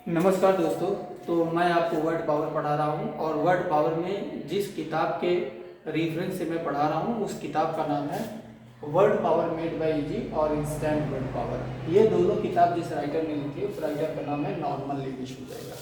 नमस्कार दोस्तों। तो मैं आपको वर्ड पावर पढ़ा रहा हूँ और वर्ड पावर में जिस किताब के रेफरेंस से मैं पढ़ा रहा हूँ उस किताब का नाम है word power made by easy और इंस्टेंट वर्ड पावर। ये दोनों किताब जिस राइटर ने लिखी है उस राइटर का नाम है नॉर्मन लिविश हो जाएगा।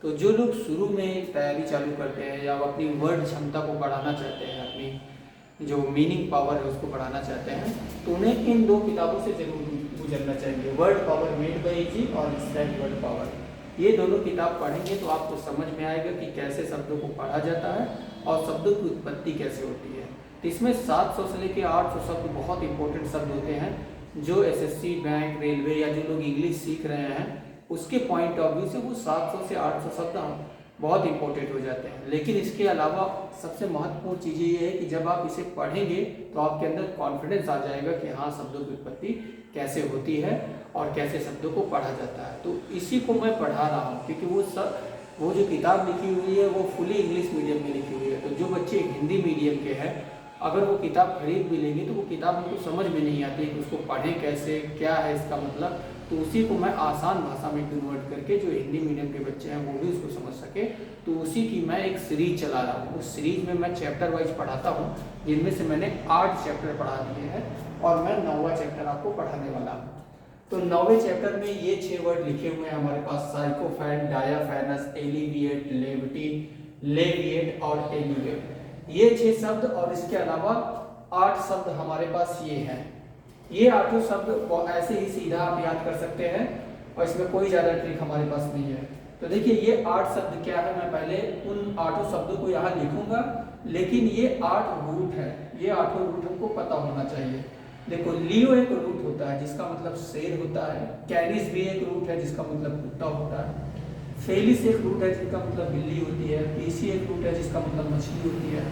तो जो लोग शुरू में तैयारी चालू करते हैं या अपनी वर्ड क्षमता को बढ़ाना चाहते हैं, अपनी जो मीनिंग पावर है उसको बढ़ाना चाहते हैं, तो उन्हें इन दो किताबों से जरूर गुजरना चाहिए, word power made by easy और इंस्टेंट वर्ड पावर। ये दोनों किताब पढ़ेंगे तो आपको समझ में आएगा कि कैसे शब्दों को पढ़ा जाता है और शब्दों की उत्पत्ति कैसे होती है। तो इसमें 700 से लेकर 800 शब्द बहुत इंपॉर्टेंट शब्द होते हैं जो एसएससी, बैंक, रेलवे या जो लोग इंग्लिश सीख रहे हैं उसके पॉइंट ऑफ व्यू से वो 700 से 800 शब्द बहुत इंपॉर्टेंट हो जाते हैं। लेकिन इसके अलावा सबसे महत्वपूर्ण चीज़ ये है कि जब आप इसे पढ़ेंगे तो आपके अंदर कॉन्फिडेंस आ जाएगा कि हाँ, शब्दों की उत्पत्ति कैसे होती है और कैसे शब्दों को पढ़ा जाता है। तो इसी को मैं पढ़ा रहा हूँ क्योंकि वो जो किताब लिखी हुई है वो फुली इंग्लिश मीडियम में लिखी हुई है। तो जो बच्चे हिंदी मीडियम के हैं अगर वो किताब खरीद भी लेंगे तो वो किताब उनको समझ में नहीं आती कि उसको पढ़ें कैसे, क्या है इसका मतलब। तो उसी को मैं आसान भाषा में कन्वर्ट करके जो हिंदी मीडियम के बच्चे हैं वो भी उसको समझ सके, तो उसी की मैं एक सीरीज चला रहा हूँ। उस सीरीज में मैं चैप्टर वाइज पढ़ाता हूँ, जिनमें से मैंने 8 चैप्टर पढ़ा दिए हैं और मैं 9वां चैप्टर आपको पढ़ाने वाला हूँ। तो 9वें चैप्टर में ये 6 वर्ड लिखे हुए हैं हमारे पास: साइकोफैन, डायाफैनस, एलिविएट, लेविटी, लेविएट और एलिवेट। ये 6 शब्द और इसके अलावा 8 शब्द हमारे पास ये हैं। ये 8 शब्द ऐसे ही सीधा आप याद कर सकते हैं और इसमें कोई ज़्यादा ट्रिक हमारे पास नहीं है। तो देखिए ये 8 शब्द क्या है, मैं पहले उन 8 शब्दों को यहाँ लिखूंगा, लेकिन ये 8 रूट है। ये 8 रूट हमको पता होना चाहिए। देखो, लियो एक रूट होता है जिसका मतलब शेर होता है, कैनिस भी एक रूट है जिसका मतलब कुत्ता होता है, फेलिस एक रूट है जिसका मतलब बिल्ली होती है, पीसी एक रूट है जिसका मतलब मछली होती है,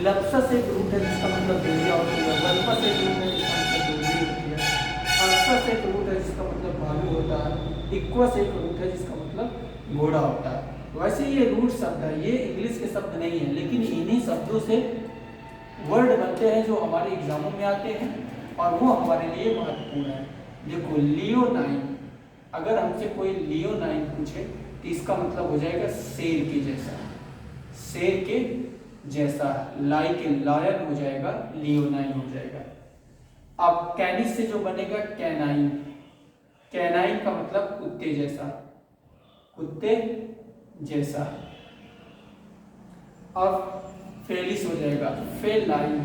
लप्सस एक रूट है जिसका मतलब बिल्लियाँ होती है, वल्पस एक रूट है जिसका मतलब बिल्ली होती है, अर्सस एक रूट है जिसका मतलब भालू होता है, इक्वस एक रूट है जिसका मतलब घोड़ा होता है। वैसे ये रूट शब्द है, ये इंग्लिश के शब्द नहीं है, लेकिन इन्हीं शब्दों से वर्ड बनते हैं जो हमारे एग्जामों में आते हैं और वो हमारे लिए महत्वपूर्ण है। देखो, लियोनाइन, अगर हमसे कोई लियोनाइन पूछे तो इसका मतलब हो जाएगा शेर के जैसा, शेर के जैसा, लाइक ए लायन हो जाएगा, लियोनाइन हो जाएगा। अब कैनिस से जो बनेगा कैनाइन, कैनाइन का मतलब कुत्ते जैसा, कुत्ते जैसा। अब फेलिस हो जाएगा फेलाइन,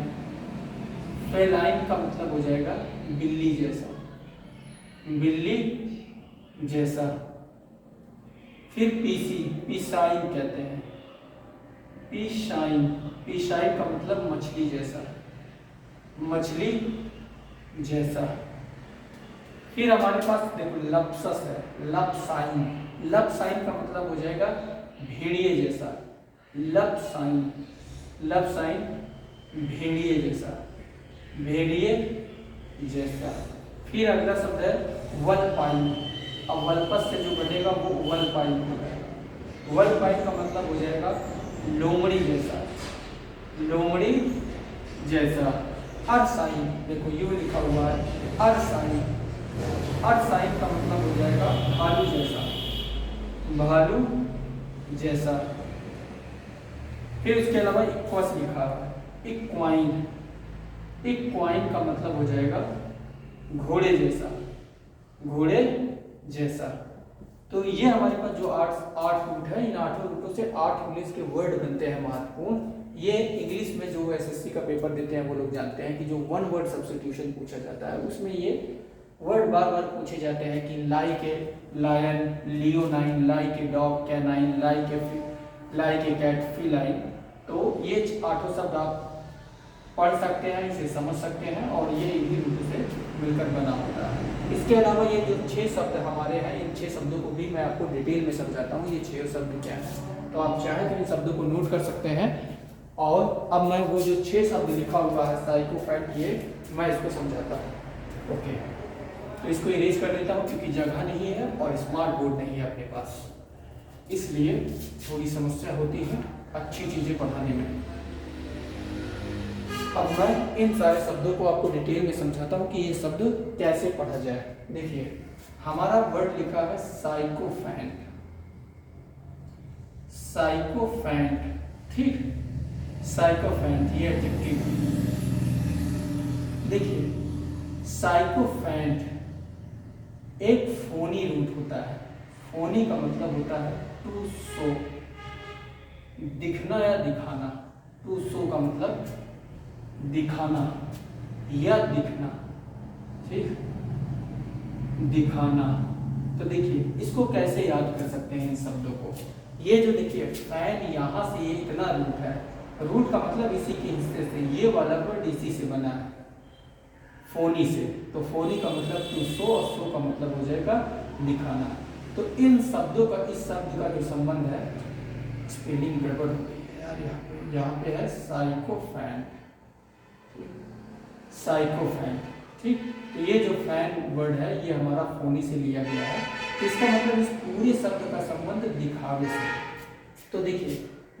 फेलाइन का मतलब हो जाएगा बिल्ली जैसा, बिल्ली जैसा। फिर पीसी, पीसाइन कहते हैं, पीशाइन, पीशाइन का मतलब मछली जैसा, मछली जैसा। फिर हमारे पास देखो लप्सस है, लपसाइन, लपसाइन का मतलब हो जाएगा भेड़िए जैसा, लपसाइन, लपसाइन भेड़िए जैसा, भेड़िए जैसा। फिर अगला शब्द है वलपाइन। अब वल्पस से जो बनेगा वो वलपाइन होगा, वलपाइन का मतलब हो जाएगा लोमड़ी जैसा, लोमड़ी जैसा। अरसाइन, देखो यू लिखा हुआ है अरसाइन, अरसाइन का मतलब हो जाएगा भालू जैसा, भालू जैसा। फिर इसके अलावा इक्वस लिखा है, इक्वाइन, इक्वाइन का मतलब हो जाएगा घोड़े जैसा, घोड़े जैसा। तो ये हमारे पास जो 8 रूट है, इन 8 रूटों से 8 इंग्लिश के वर्ड बनते हैं महत्वपूर्ण। ये इंग्लिश में जो एसएससी का पेपर देते हैं वो लोग जानते हैं कि जो 1 वर्ड सब्स्टिट्यूशन पूछा जाता है उसमें ये वर्ड बार बार पूछे जाते हैं कि like a lion, leonine, like a dog, canine, like a cat, feline. तो ये 8 शब्द आप पढ़ सकते हैं, इसे समझ सकते हैं और ये इन्हीं रूटों से मिलकर बना होता है। इसके अलावा ये जो 6 शब्द हमारे हैं, इन 6 शब्दों को भी मैं आपको डिटेल में समझाता हूँ। ये 6 शब्द क्या हैं, तो आप चाहें तो इन शब्दों को नोट कर सकते हैं। और अब मैं वो जो 6 शब्द लिखा हुआ है साइकोफैन, ये मैं इसको समझाता हूँ। ओके, तो इसको इरेज कर देता हूँ क्योंकि जगह नहीं है और स्मार्ट बोर्ड नहीं है अपने पास, इसलिए थोड़ी समस्या होती है अच्छी चीज़ें पढ़ाने में। अब मैं इन सारे शब्दों को आपको डिटेल में समझाता हूँ कि ये शब्द कैसे पढ़ा जाए। देखिए, हमारा वर्ड लिखा है साइकोफैन, साइकोफैंट, ठीक, साइकोफैंट ये एडजेक्टिव। देखिए साइकोफैंट एक फोनी रूट होता है। फोनी का मतलब होता है टू शो, दिखना या दिखाना। टू शो का मतलब दिखाना या दिखना, ठीक, दिखाना। तो देखिए इसको कैसे याद कर सकते हैं इन शब्दों को। ये जो देखिए फैन यहाँ से ये इतना रूट है, रूट का मतलब इसी के हिस्से से, ये वाला वर्ड इसी से बना है, फोनी से। तो फोनी का मतलब टू शो और शो का मतलब हो जाएगा दिखाना। तो इन शब्दों का, इस शब्द का जो संबंध है, स्पेलिंग गड़बड़ हो गई है यार, यहाँ पे है साइकोफैंट, साइकोफैंट, ठीक। तो ये जो फैन वर्ड है ये हमारा फोनी से लिया गया है। तो इसका मतलब इस पूरे शब्द का संबंध दिखावे से। तो देखिए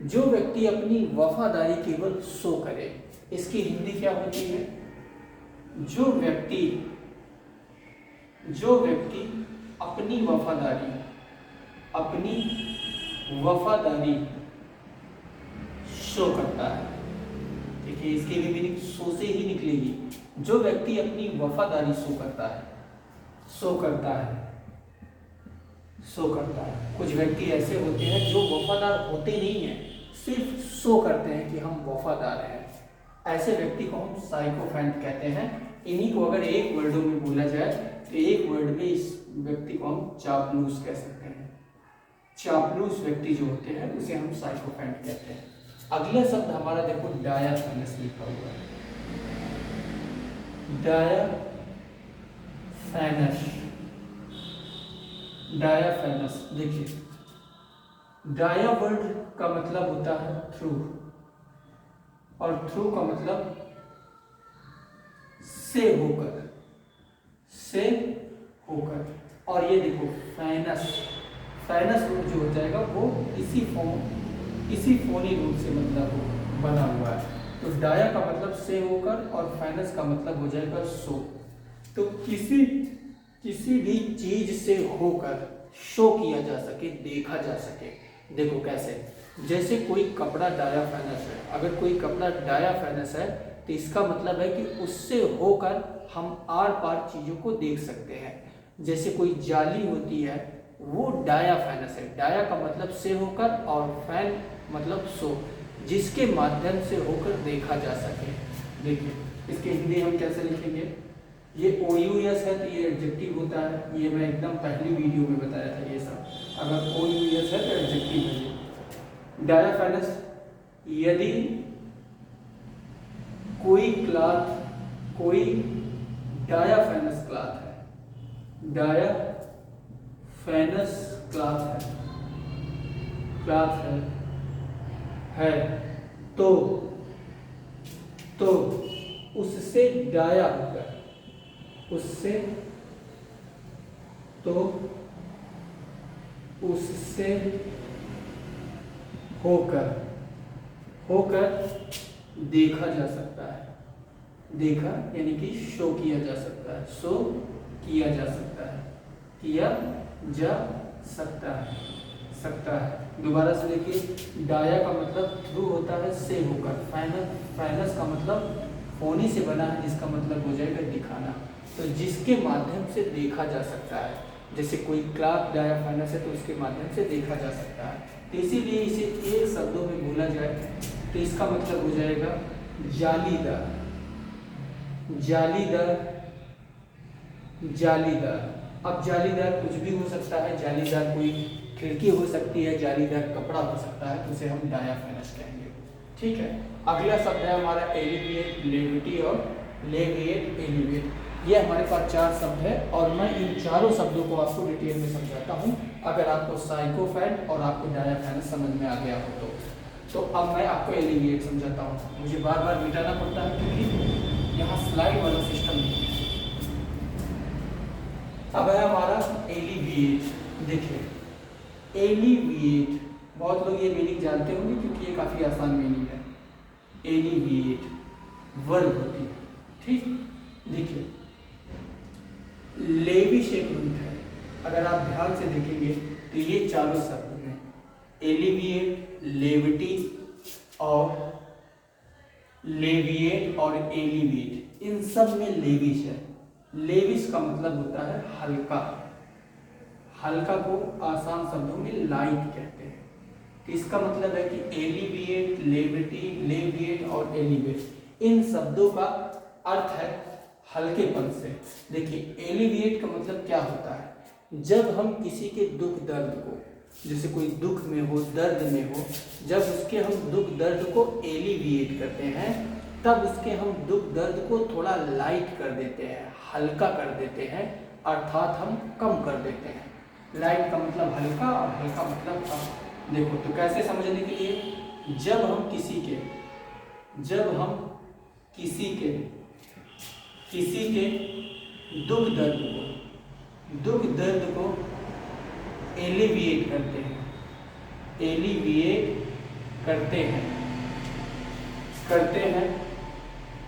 जो व्यक्ति अपनी वफादारी केवल शो करे, इसकी हिंदी क्या होती है? जो व्यक्ति अपनी वफादारी शो करता है। देखिए इसकी भी मीनिंग शो से ही निकलेगी। जो व्यक्ति अपनी वफादारी शो करता है। कुछ व्यक्ति ऐसे होते हैं जो वफादार होते नहीं हैं, सिर्फ शो करते हैं कि हम वफादार हैं। ऐसे व्यक्ति को हम साइकोफैंट कहते हैं। इन्हीं को अगर एक वर्ड में बोला जाए तो एक वर्ड में इस व्यक्ति को हम चापलूस कह सकते हैं। चापलूस व्यक्ति जो होते हैं उसे हम साइकोफैंट कहते हैं। अगला शब्द हमारा देखो डायाफैनस लिखा हुआ है। डायाफैनस देखिए, डाया वर्ड का मतलब होता है थ्रू, और थ्रू का मतलब से होकर। और ये देखो फैनस रूट जो हो जाएगा वो इसी फोनी रूट से मतलब बना हुआ है। तो डाया का मतलब से होकर और फैनस का मतलब हो जाएगा सो। तो किसी भी चीज से होकर शो किया जा सके, देखा जा सके। देखो कैसे, जैसे कोई कपड़ा डायाफैनस है, अगर कोई कपड़ा डायाफैनस है तो इसका मतलब है कि उससे होकर हम आर पार चीजों को देख सकते हैं। जैसे कोई जाली होती है वो डायाफैनस है। डाया का मतलब से होकर और फैन मतलब सो, जिसके माध्यम से होकर देखा जा सके। देखिए इसके हिंदी हम कैसे लिखेंगे? ये OUS है तो ये एडजेक्टिव होता है। ये मैं एकदम पहली वीडियो में बताया था ये सब। अगर OUS है तो एडजेक्टिव है ये। डायाफैनस, यदि कोई डायाफैनस क्लॉथ है, डायाफैनस क्लॉथ है तो उससे डाया होकर, उससे होकर देखा जा सकता है। देखा यानी कि शो किया जा सकता है, शो किया जा सकता है, किया जा सकता है। दोबारा से देखिए, डाया का मतलब थ्रू होता है से होकर, फैनस का मतलब फोनी से बना है जिसका मतलब हो जाएगा दिखाना। तो जिसके माध्यम से देखा जा सकता है, जैसे कोई क्लॉथ डायाफैनस है तो उसके माध्यम से देखा जा सकता है। तो इसीलिए इसे एक शब्दों में बोला जाए तो इसका मतलब हो जाएगा जालीदार। अब जालीदार कुछ भी हो सकता है, जालीदार कोई खिड़की हो सकती है, जालीदार कपड़ा हो सकता है, तो उसे हम डायाफैनस कहेंगे। ठीक है। अगला शब्द है हमारा एलिविएट, लेविटी और लेविएट, एलिवेट। ये हमारे पास 4 शब्द है और मैं इन चारों शब्दों को आपको डिटेल में समझाता हूँ। अगर आपको साइकोफैंट और आपको डायाफैनस समझ में आ गया हो तो अब मैं आपको एलिविएट समझाता हूँ। मुझे बार बार मिटाना पड़ता है क्योंकि यहाँ स्लाइड वाला सिस्टम नहीं है। अब है हमारा एलिविएट। देखिए एलिविएट, बहुत लोग ये मीनिंग जानते होंगे क्योंकि ये काफ़ी आसान मीनिंग है। एलिविएट वर्ब होती है, ठीक। देखिए लेवी शेप रूट है। अगर आप ध्यान से देखेंगे तो ये चारों शब्द हैं एलिविएट, लेविटी और लेविएट और एलिवेट, इन सब में लेविश है। लेविश का मतलब होता है हल्का, हल्का को आसान शब्दों में लाइट कहते हैं। तो इसका मतलब है कि एलिविएट, लेविटी, लेविएट और एलिवेट, इन शब्दों का अर्थ है हल्केपन से। देखिए एलिविएट का मतलब क्या होता है, जब हम किसी के दुख दर्द को, जैसे कोई दुख में हो, दर्द में हो, जब उसके हम दुख दर्द को एलिविएट करते हैं, तब उसके हम दुख दर्द को थोड़ा लाइट कर देते हैं, हल्का कर देते हैं, अर्थात हम कम कर देते हैं। लाइट का मतलब हल्का और हल्का मतलब कम। देखो तो कैसे समझने के लिए, जब हम किसी के दुख दर्द को एलिविएट करते हैं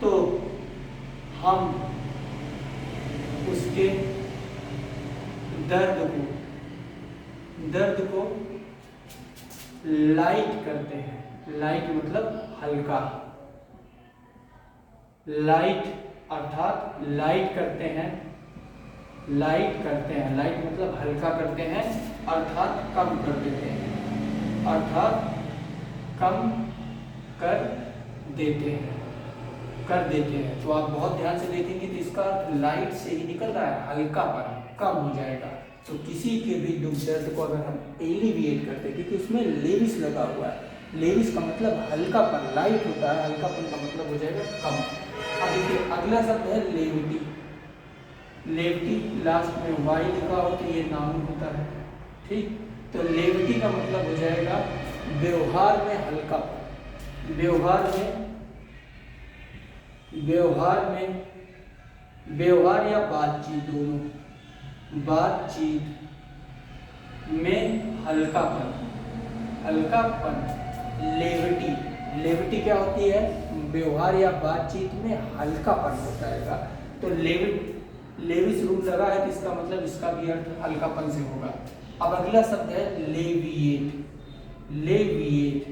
तो हम उसके दर्द को लाइट करते हैं। लाइट मतलब हल्का, लाइट अर्थात लाइट करते हैं, लाइट मतलब हल्का करते हैं, अर्थात कम कर देते हैं, कर देते हैं। तो आप बहुत ध्यान से देखेंगे तो इसका अर्थ लाइट से ही निकल रहा है, हल्कापन, कम हो जाएगा। तो किसी के भी दुख दर्द को अगर हम एलिविएट करते हैं, क्योंकि उसमें लेविस लगा हुआ है, लेविस का मतलब हल्कापन, लाइट होता है, हल्कापन का मतलब हो जाएगा कम। अब देखिए अगला शब्द है लेविटी। लेविटी लास्ट में वाई लिखा हो तो ये नाउन होता है, ठीक। तो लेविटी का मतलब हो जाएगा व्यवहार में हल्कापन, व्यवहार या बातचीत, दोनों बातचीत में हल्कापन। लेविटी क्या होती है, व्यवहार या बातचीत में हल्कापन होता है। तो लेविस रूल लगा है तो इसका मतलब इसका भी अर्थ हल्कापन से होगा। अब अगला शब्द है लेविएट।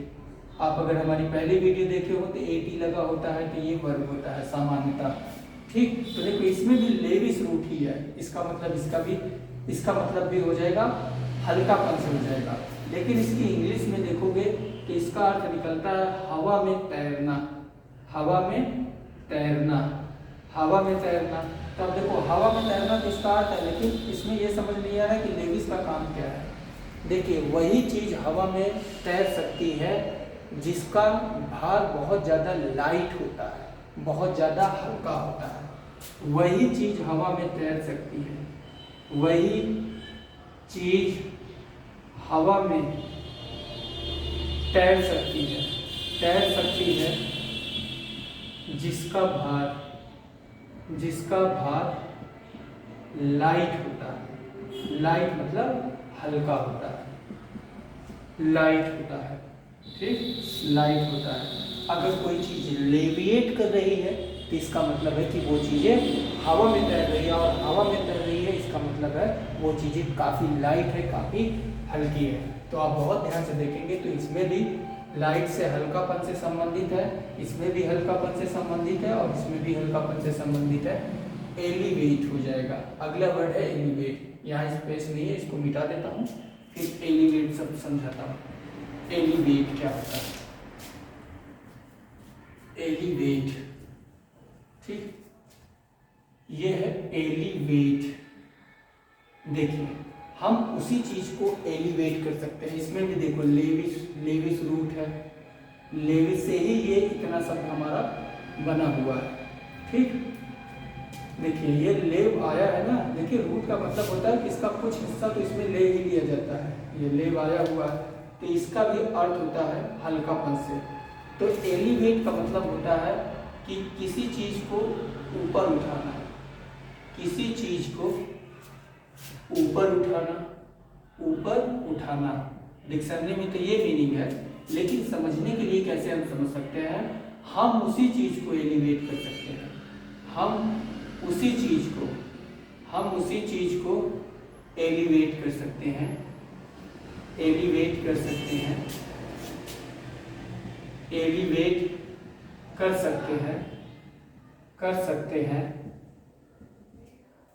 आप अगर हमारी पहली वीडियो देखे हो तो एटी लगा होता है, तो ये वर्ब होता है सामान्यतः, ठीक। तो देखो इसमें भी लेविस रूट ही है, इसका मतलब भी हो जाएगा हल्कापन से हो जाएगा। लेकिन इसकी इंग्लिश में देखोगे तो इसका अर्थ निकलता है हवा में तैरना। तब देखो हवा में तैरना तो इसका अर्थ है, लेकिन इसमें यह समझ नहीं आ रहा है कि लेविस का काम क्या है। देखिए वही चीज हवा में तैर सकती है जिसका भार बहुत ज़्यादा लाइट होता है, बहुत ज़्यादा हल्का होता है, वही चीज हवा में तैर सकती है। वही चीज हवा में तैर सकती है जिसका भार लाइट होता है। लाइट मतलब हल्का होता है, लाइट होता है, ठीक, लाइट होता है। अगर कोई चीज लेविएट कर रही है तो इसका मतलब है कि वो चीजें हवा में तैर रही है, और हवा में तैर रही है इसका मतलब है वो चीजें काफी लाइट है, काफी हल्की है। तो आप बहुत ध्यान से देखेंगे तो इसमें भी लाइट से हल्कापन से संबंधित है, इसमें भी हल्कापन से संबंधित है, और इसमें भी हल्कापन से संबंधित है। एलिवेट हो जाएगा। अगला वर्ड है एलिवेट, यहाँ स्पेस नहीं है, इसको मिटा देता हूँ, फिर एलिवेट सब समझाता हूँ। एलिवेट क्या होता है, एलिवेट, ठीक, ये है एलिवेट। देखिए हम उसी चीज को एलिवेट कर सकते हैं। इसमें भी देखो लेविस रूट है, लेविस से ही ये इतना शब्द हमारा बना हुआ है, ठीक। देखिए ये लेव आया है ना, देखिए रूट का मतलब होता है कि इसका कुछ हिस्सा तो इसमें ले ही लिया जाता है। ये लेव आया हुआ है तो इसका भी अर्थ होता है हल्कापन से। तो एलिवेट का मतलब होता है कि किसी चीज को ऊपर उठाना, किसी चीज को ऊपर उठाना। डिक्शनरी में तो ये मीनिंग है, लेकिन समझने के लिए कैसे हम समझ सकते हैं, हम उसी चीज को एलिवेट कर सकते हैं। हम उसी चीज को एलिवेट कर सकते हैं एलिवेट कर सकते हैं, एलिवेट कर सकते हैं, कर सकते हैं,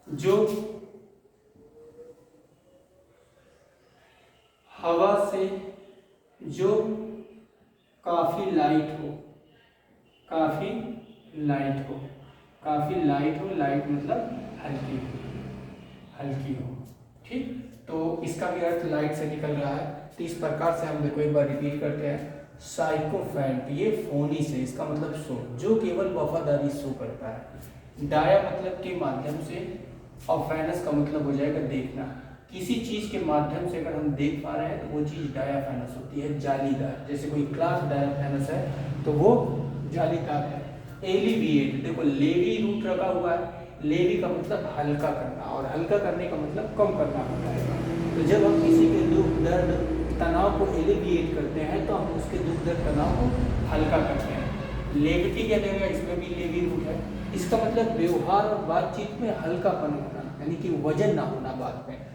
जो हवा से जो काफी लाइट हो, काफी लाइट हो, काफी लाइट हो, लाइट मतलब हल्की हो, हल्की हो। ठीक, तो इसका भी अर्थ लाइट से निकल रहा है। तो इस प्रकार से हम देखो एक बार रिपीट करते हैं। साइकोफैंट, ये फोनी से, इसका मतलब शो, जो केवल वफादारी शो करता है। डाया मतलब के माध्यम से, और फैनस का मतलब हो जाएगा देखना। किसी चीज के माध्यम से अगर हम देख पा रहे हैं तो वो चीज डायाफैनस होती है, जालीदार। जैसे कोई क्लास डायाफैनस है तो वो जालीदार है। एलिविएट, देखो लेवी रूट रखा हुआ है, लेवी का मतलब हल्का करना, और हल्का करने का मतलब कम करना होता है। तो जब हम किसी के दुख दर्द तनाव को एलिविएट करते हैं तो हम उसके दुख दर्द तनाव को हल्का करते हैं। लेविटी क्या देगा, इसमें भी लेवी रूट है। इसका मतलब व्यवहार और बातचीत में हल्कापन होना, यानी कि वजन ना होना बात में।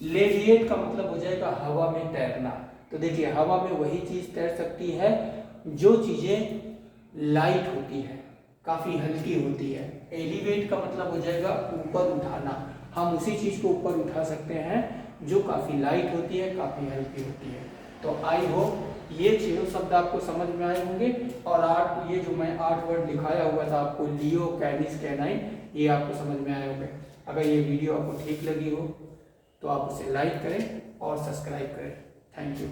लेविएट का मतलब हो जाएगा हवा में तैरना। तो देखिए हवा में वही चीज तैर सकती है जो चीजें लाइट होती है, काफी हल्की होती है। एलिवेट का मतलब हो जाएगा ऊपर उठाना, हम उसी चीज को ऊपर उठा सकते हैं जो काफी लाइट होती है, काफी हल्की होती है। तो आई होप ये 6 शब्द आपको समझ में आए होंगे। और 8 ये जो मैं 8 वर्ड दिखाया हुआ था आपको, लियो, कैनिस, कैनाइन, ये आपको समझ में आए होंगे। अगर ये वीडियो आपको ठीक लगी हो तो आप उसे लाइक करें और सब्सक्राइब करें। Thank you.